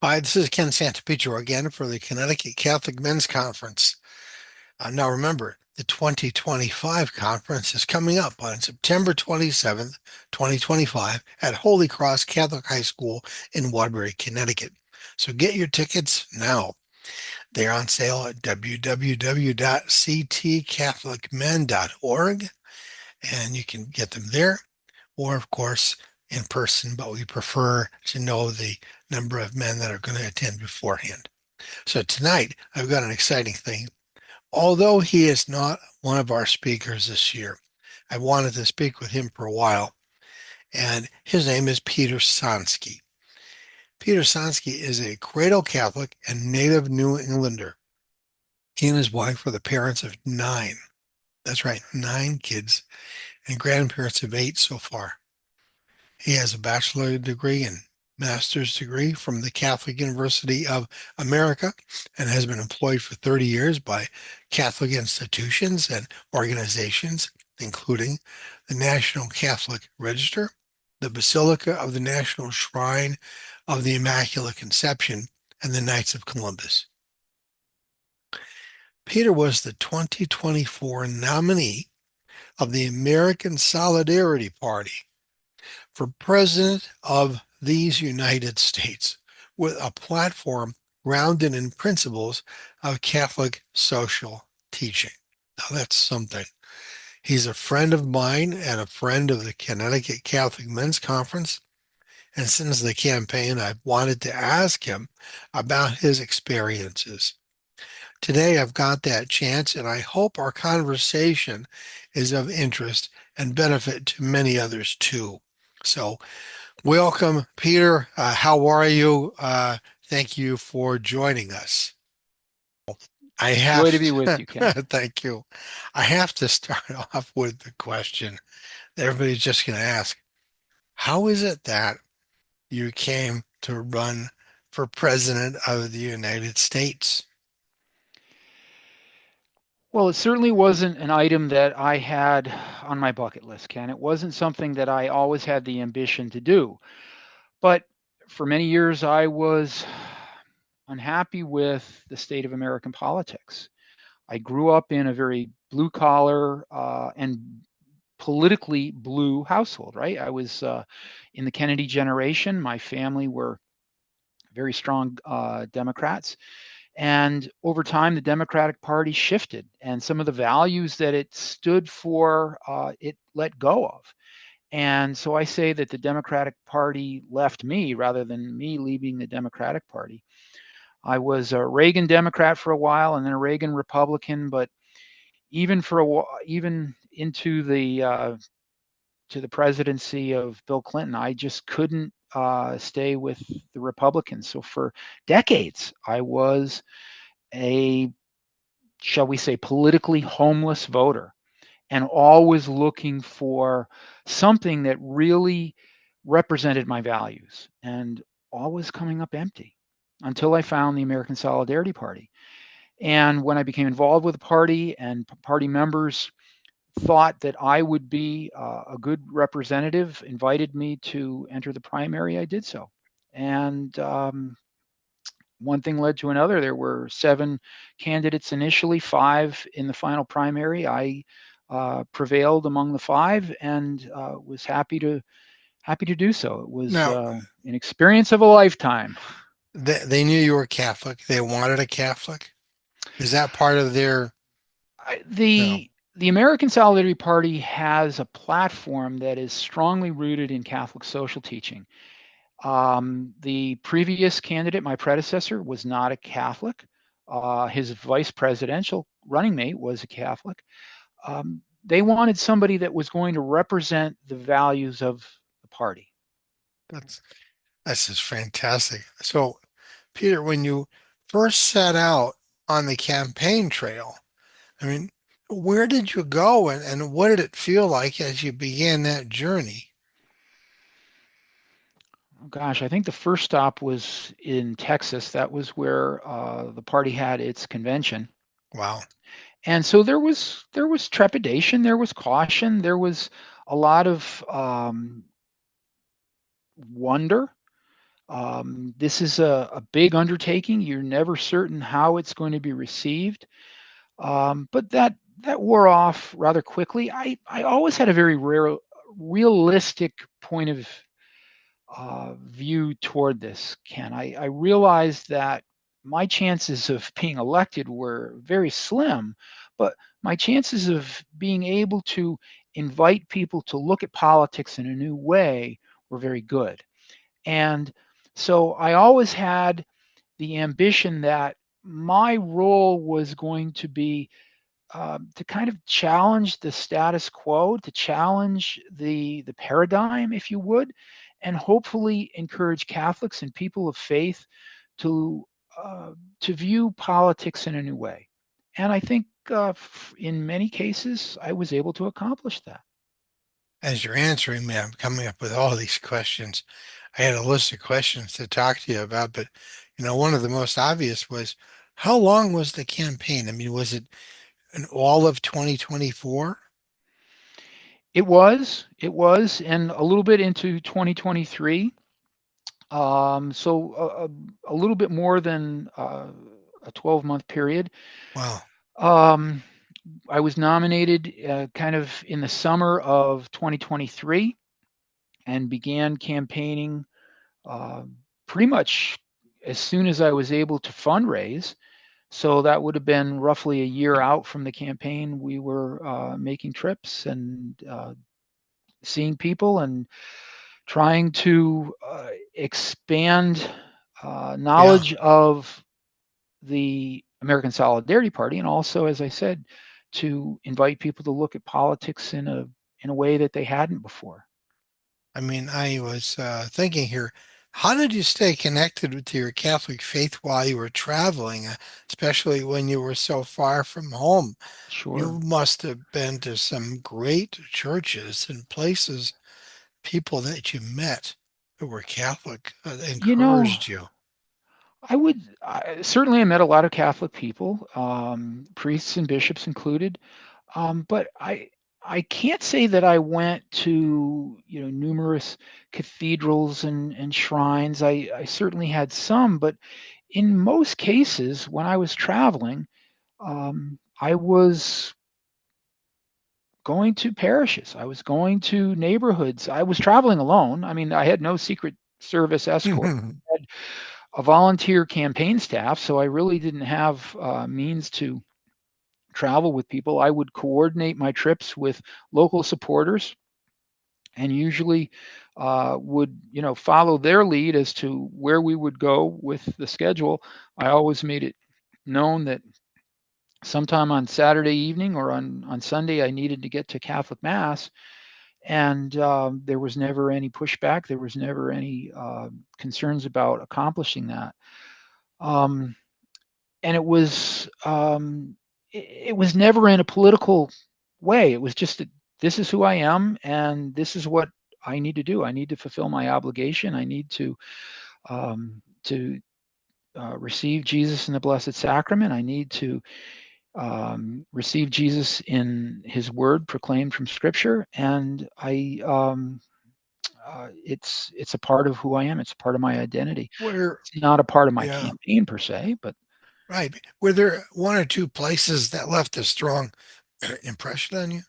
Hi, this is Ken Santopietro again for the Connecticut Catholic Men's Conference. Now remember, the 2025 conference is coming up on September 27th, 2025 at Holy Cross Catholic High School in Waterbury, Connecticut. So get your tickets now. They're on sale at www.ctcatholicmen.org, and you can get them there, or of course in person, but we prefer to know the number of men that are going to attend beforehand. So tonight, I've got an exciting thing. Although he is not one of our speakers this year, I wanted to speak with him for a while, and his name is Peter Sonski. Peter Sonski is a cradle Catholic and native New Englander. He and his wife are the parents of nine. That's right, nine kids, and grandparents of eight so far. He has a bachelor's degree and master's degree from the Catholic University of America and has been employed for 30 years by Catholic institutions and organizations, including the National Catholic Register, the Basilica of the National Shrine of the Immaculate Conception, and the Knights of Columbus. Peter was the 2024 nominee of the American Solidarity Party for President of these United States with a platform grounded in principles of Catholic social teaching. Now that's something. He's a friend of mine and a friend of the Connecticut Catholic Men's Conference. And since the campaign, I've wanted to ask him about his experiences. Today, I've got that chance, and I hope our conversation is of interest and benefit to many others too. So, welcome, Peter. How are you? Thank you for joining us. I Joy to have be with to, you, Ken. thank you. I have to start off with the question that everybody's just going to ask. How is it that you came to run for president of the United States? Well, it certainly wasn't an item that I had on my bucket list, Ken. It wasn't something that I always had the ambition to do. But for many years, I was unhappy with the state of American politics. I grew up in a very blue collar and politically blue household, right? I was in the Kennedy generation. My family were very strong Democrats. And over time, the Democratic Party shifted, and some of the values that it stood for, it let go of. And so I say that the Democratic Party left me rather than me leaving the Democratic Party. I was a Reagan Democrat for a while, and then a Reagan Republican. But even for a while, even into the to the presidency of Bill Clinton, I just couldn't stay with the Republicans. So for decades, I was a, shall we say, politically homeless voter and always looking for something that really represented my values and always coming up empty until I found the American Solidarity Party. And when I became involved with the party and party members thought that I would be a good representative, invited me to enter the primary, I did so. And one thing led to another. There were seven candidates initially, five in the final primary. I prevailed among the five and was happy to do so. It was Now, an experience of a lifetime. they knew you were Catholic. They wanted a Catholic. Is that part of their, I, no? the American Solidarity Party has a platform that is strongly rooted in Catholic social teaching. The previous candidate, my predecessor, was not a Catholic. His vice presidential running mate was a Catholic. They wanted somebody that was going to represent the values of the party. That's that's just fantastic. So, Peter, when you first set out on the campaign trail, I mean, where did you go and what did it feel like as you began that journey? Oh, gosh, I think the first stop was in Texas. That was where the party had its convention, Wow. and so there was trepidation, there was caution, there was a lot of wonder. This is a big undertaking. You're never certain how it's going to be received, but that wore off rather quickly. I always had a very realistic point of view toward this, Ken. I realized that my chances of being elected were very slim, but my chances of being able to invite people to look at politics in a new way were very good. And so I always had the ambition that my role was going to be to kind of challenge the status quo, to challenge the paradigm, if you would, and hopefully encourage Catholics and people of faith to uh, to view politics in a new way. And I think in many cases I was able to accomplish that. As you're answering me, I'm coming up with all these questions. I had a list of questions to talk to you about, but one of the most obvious was how long was the campaign? I mean, was it in all of 2024? It was, and a little bit into 2023. So a little bit more than a 12-month period. Wow. Um, I was nominated kind of in the summer of 2023 and began campaigning uh, pretty much as soon as I was able to fundraise. So that would have been roughly a year out from the campaign. We were making trips and seeing people and trying to expand Yeah. knowledge of the American Solidarity Party, and also, as I said, to invite people to look at politics in a way that they hadn't before. I mean, I was thinking here, how did you stay connected with your Catholic faith while you were traveling, especially when you were so far from home? Sure. You must have been to some great churches and places, people that you met who were Catholic You know, encouraged you. certainly I met a lot of Catholic people, priests and bishops included, but I can't say that I went to numerous cathedrals and shrines. I certainly had some, but in most cases, when I was traveling, I was going to parishes. I was going to neighborhoods. I was traveling alone. I mean, I had no Secret Service escort. I had a volunteer campaign staff, so I really didn't have means to travel with people. I would coordinate my trips with local supporters and usually would follow their lead as to where we would go with the schedule. I always made it known that sometime on Saturday evening or on Sunday I needed to get to Catholic Mass, and there was never any pushback. There was never any concerns about accomplishing that. Um, and it was never in a political way. It was just that this is who I am, and this is what I need to do. I need to fulfill my obligation. I need to receive Jesus in the Blessed Sacrament. I need to receive Jesus in His Word proclaimed from Scripture, and it's a part of who I am. It's a part of my identity. Were, It's not a part of my yeah, campaign per se, but right. Were there one or two places that left a strong impression on you?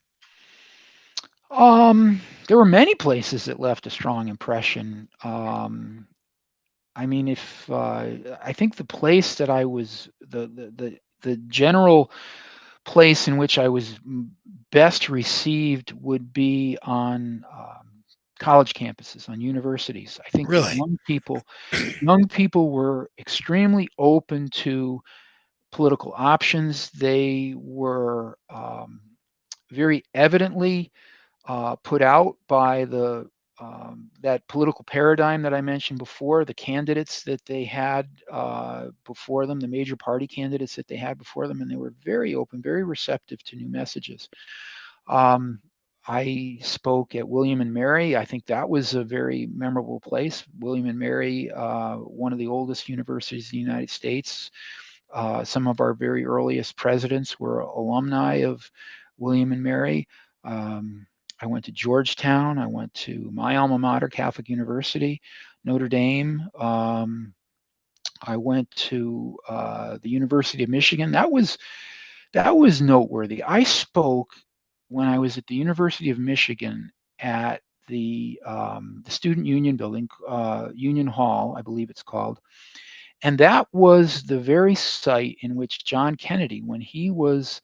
there were many places that left a strong impression. I mean, if I think the place that I was the general place in which I was best received would be on college campuses, on universities. I think that Really? young people were extremely open to political options. They were very evidently put out by the that political paradigm that I mentioned before, the candidates that they had before them, the major party candidates that they had before them, and they were very open, very receptive to new messages. Um, I spoke at William and Mary. I think that was a very memorable place. William and Mary, one of the oldest universities in the United States. Some of our very earliest presidents were alumni of William and Mary. Um, I went to Georgetown. I went to my alma mater, Catholic University, Notre Dame. I went to the University of Michigan. That was noteworthy. I spoke when I was at the University of Michigan at the Student Union building, Union Hall, I believe it's called, and that was the very site in which John Kennedy, when he was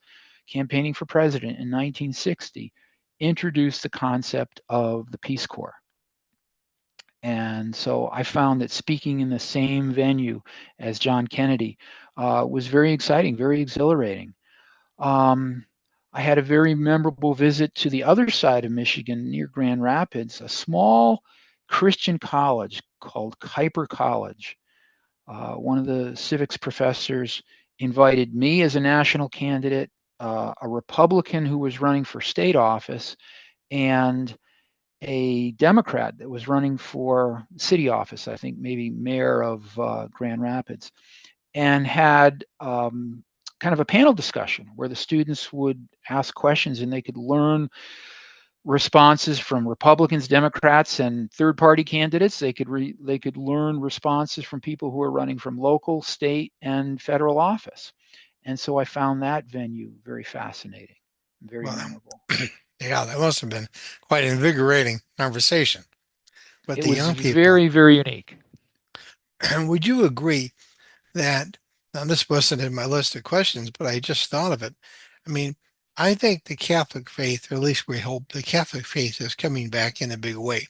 campaigning for president in 1960, introduced the concept of the Peace Corps. And so I found that speaking in the same venue as John Kennedy was very exciting, very exhilarating. Um, I had a very memorable visit to the other side of Michigan near Grand Rapids, a small Christian college called Kuiper College. One of the civics professors invited me as a national candidate, a Republican who was running for state office, and a Democrat that was running for city office, I think maybe mayor of Grand Rapids, and had kind of a panel discussion where the students would ask questions and they could learn responses from Republicans, Democrats, and third-party candidates. They could learn responses from people who are running from local, state, and federal office. And so I found that venue very fascinating, very Well, memorable. yeah, that must have been quite an invigorating conversation. But It the was young people, very, very unique. would you agree that, now this wasn't in my list of questions, but I just thought of it. I mean, I think the Catholic faith, or at least we hope the Catholic faith is coming back in a big way,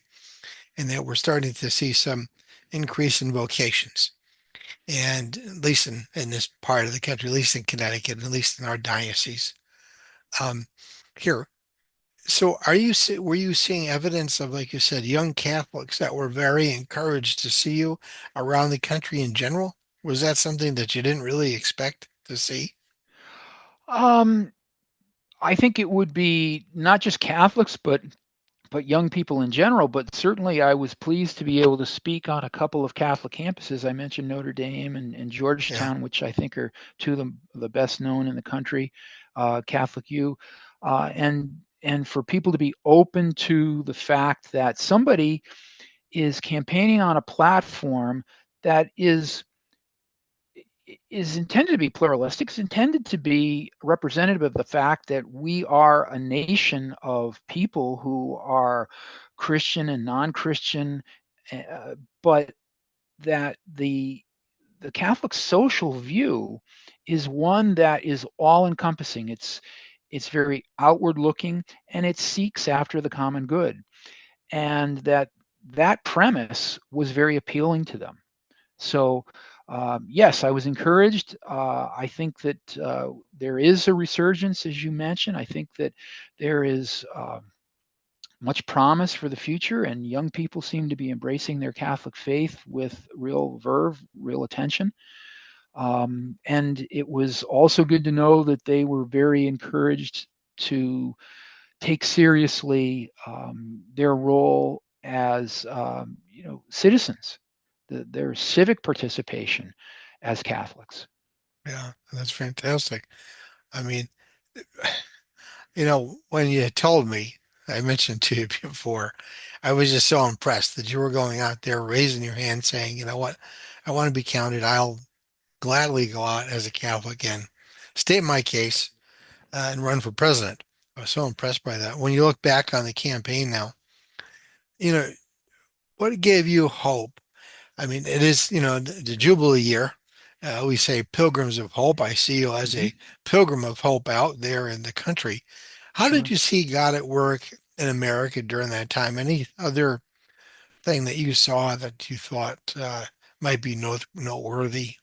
and that we're starting to see some increase in vocations. And at least in this part of the country, at least in Connecticut, at least in our diocese. Um, here, so were you seeing evidence of, like you said, young Catholics that were very encouraged to see you around the country in general? Was that something that you didn't really expect to see? Um, I think it would be not just Catholics, but young people in general. But certainly, I was pleased to be able to speak on a couple of Catholic campuses. I mentioned Notre Dame and Yeah. Georgetown, which I think are two of the best known in the country, Catholic U, and for people to be open to the fact that somebody is campaigning on a platform that is intended to be pluralistic. It's intended to be representative of the fact that we are a nation of people who are Christian and non-Christian, but that the Catholic social view is one that is all-encompassing. It's very outward looking, and it seeks after the common good, and that premise was very appealing to them. So, yes, I was encouraged. I think that there is a resurgence, as you mentioned. I think that there is much promise for the future, and young people seem to be embracing their Catholic faith with real verve, real attention. And it was also good to know that they were very encouraged to take seriously their role as citizens, their civic participation as Catholics. Yeah, that's fantastic. I mean, when you told me, I mentioned to you before, I was just so impressed that you were going out there raising your hand saying, you know what, I want to be counted. I'll gladly go out as a Catholic and state my case and run for president. I was so impressed by that. When you look back on the campaign now, you know, what gave you hope? I mean, it is, the Jubilee year. We say pilgrims of hope. I see you as Mm-hmm. a pilgrim of hope out there in the country. How did Sure. you see God at work in America during that time? Any other thing that you saw that you thought might be noteworthy?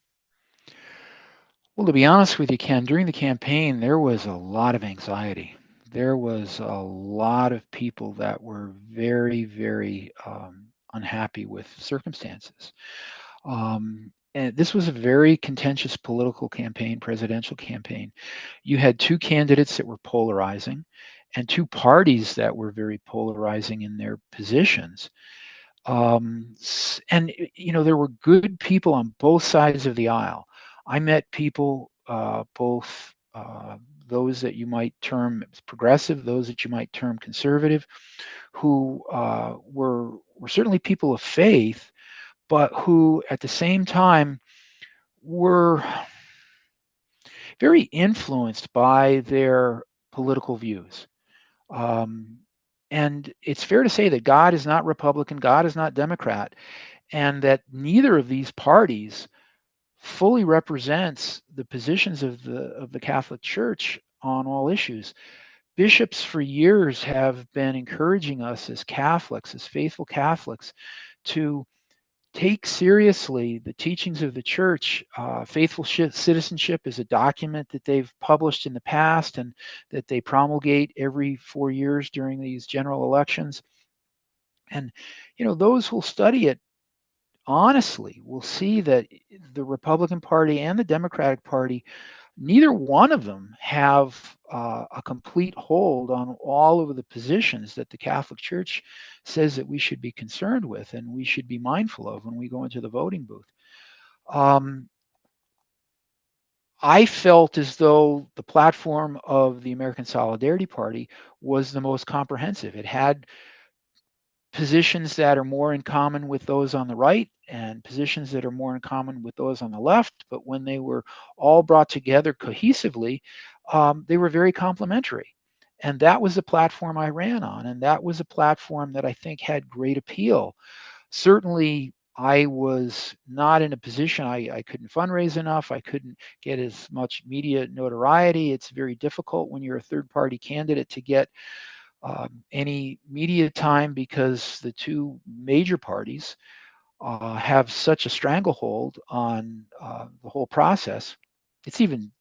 Well, to be honest with you, Ken, during the campaign, there was a lot of anxiety. There was a lot of people that were very, very unhappy with circumstances. And this was a very contentious political campaign, presidential campaign. You had two candidates that were polarizing and two parties that were very polarizing in their positions. And there were good people on both sides of the aisle. I met people, both those that you might term progressive, those that you might term conservative, who were certainly people of faith, but who at the same time were very influenced by their political views. Um, and it's fair to say that God is not Republican, God is not Democrat, and that neither of these parties fully represents the positions of the Catholic Church on all issues. Bishops for years have been encouraging us as Catholics, as faithful Catholics, to take seriously the teachings of the church. Faithful Citizenship is a document that they've published in the past and that they promulgate every 4 years during these general elections. And, those who'll study it honestly will see that the Republican Party and the Democratic Party, neither one of them have a complete hold on all of the positions that the Catholic Church says that we should be concerned with and we should be mindful of when we go into the voting booth. Um, I felt as though the platform of the American Solidarity Party was the most comprehensive. It had positions that are more in common with those on the right and positions that are more in common with those on the left. But when they were all brought together cohesively, they were very complementary. And that was the platform I ran on. And that was a platform that I think had great appeal. Certainly, I was not in a position, I couldn't fundraise enough. I couldn't get as much media notoriety. It's very difficult when you're a third party candidate to get any media time because the two major parties have such a stranglehold on the whole process. It's even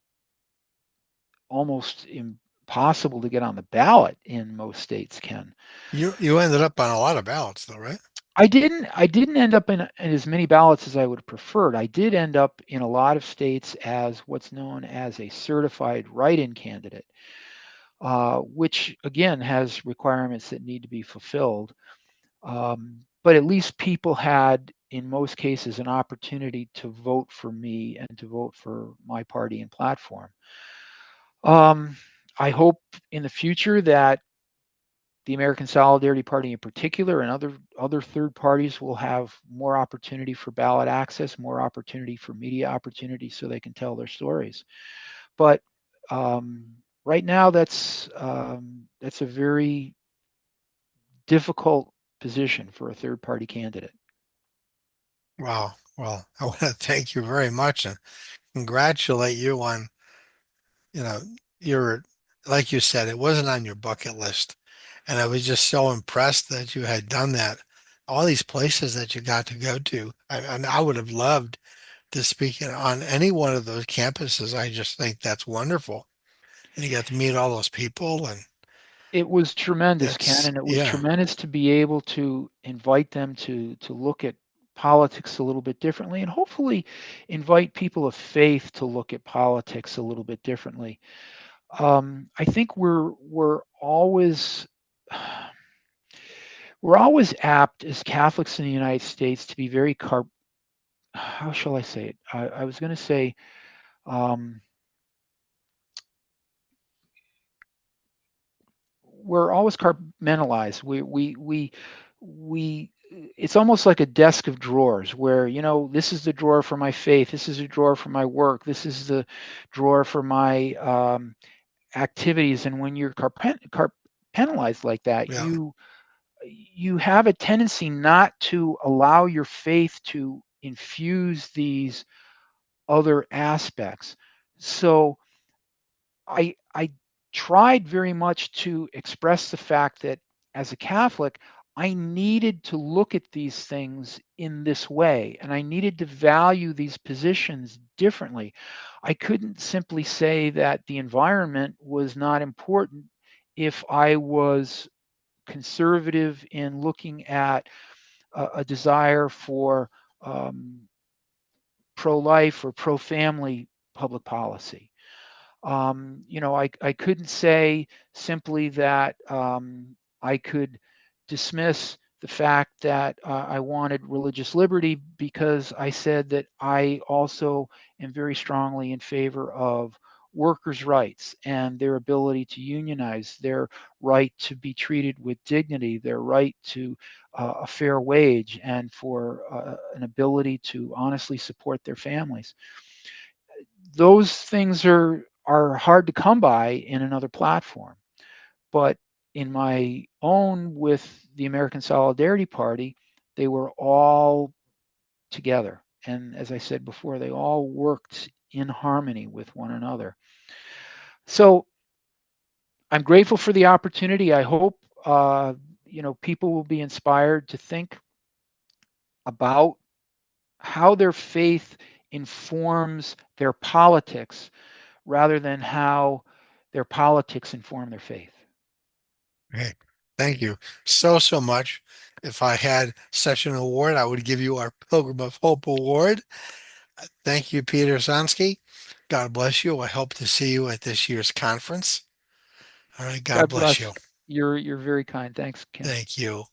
almost impossible to get on the ballot in most states, Ken. You ended up on a lot of ballots though, right? I didn't end up in as many ballots as I would have preferred. I did end up in a lot of states as what's known as a certified write-in candidate, which again has requirements that need to be fulfilled. But at least people had, in most cases, an opportunity to vote for me and to vote for my party and platform. Um, I hope in the future that the American Solidarity Party in particular and other third parties will have more opportunity for ballot access, more opportunity for media opportunity so they can tell their stories. But um, right now, that's a very difficult position for a third party candidate. Wow. Well, I want to thank you very much and congratulate you on, you know, your, like you said, it wasn't on your bucket list. And I was just so impressed that you had done that. All these places that you got to go to. And I would have loved to speak on any one of those campuses. I just think that's wonderful. And you got to meet all those people and It was tremendous, Ken, it's, and it was yeah. tremendous to be able to invite them to look at politics a little bit differently, and hopefully invite people of faith to look at politics a little bit differently. I think we're always apt as Catholics in the United States to be very how shall I say it? I was going to say um, we're always compartmentalized. We it's almost like a desk of drawers where, this is the drawer for my faith, this is a drawer for my work, this is the drawer for my activities. And when you're compartmentalized like that, Yeah. you have a tendency not to allow your faith to infuse these other aspects. So I tried very much to express the fact that as a Catholic, I needed to look at these things in this way, and I needed to value these positions differently. I couldn't simply say that the environment was not important if I was conservative in looking at a desire for um, pro life or pro family public policy. I couldn't say simply that I could dismiss the fact that I wanted religious liberty because I said that I also am very strongly in favor of workers' rights and their ability to unionize, their right to be treated with dignity, their right to a fair wage and for an ability to honestly support their families. Those things are hard to come by in another platform. But in my own with the American Solidarity Party, they were all together. And as I said before, they all worked in harmony with one another. So I'm grateful for the opportunity. I hope people will be inspired to think about how their faith informs their politics rather than how their politics inform their faith. Okay. Thank you so much. If I had such an award, I would give you our Pilgrim of Hope Award. Thank you, Peter Sonski. God bless you. I hope to see you at this year's conference. All right. God God bless you. bless. You're very kind. Thanks, Ken. Thank you.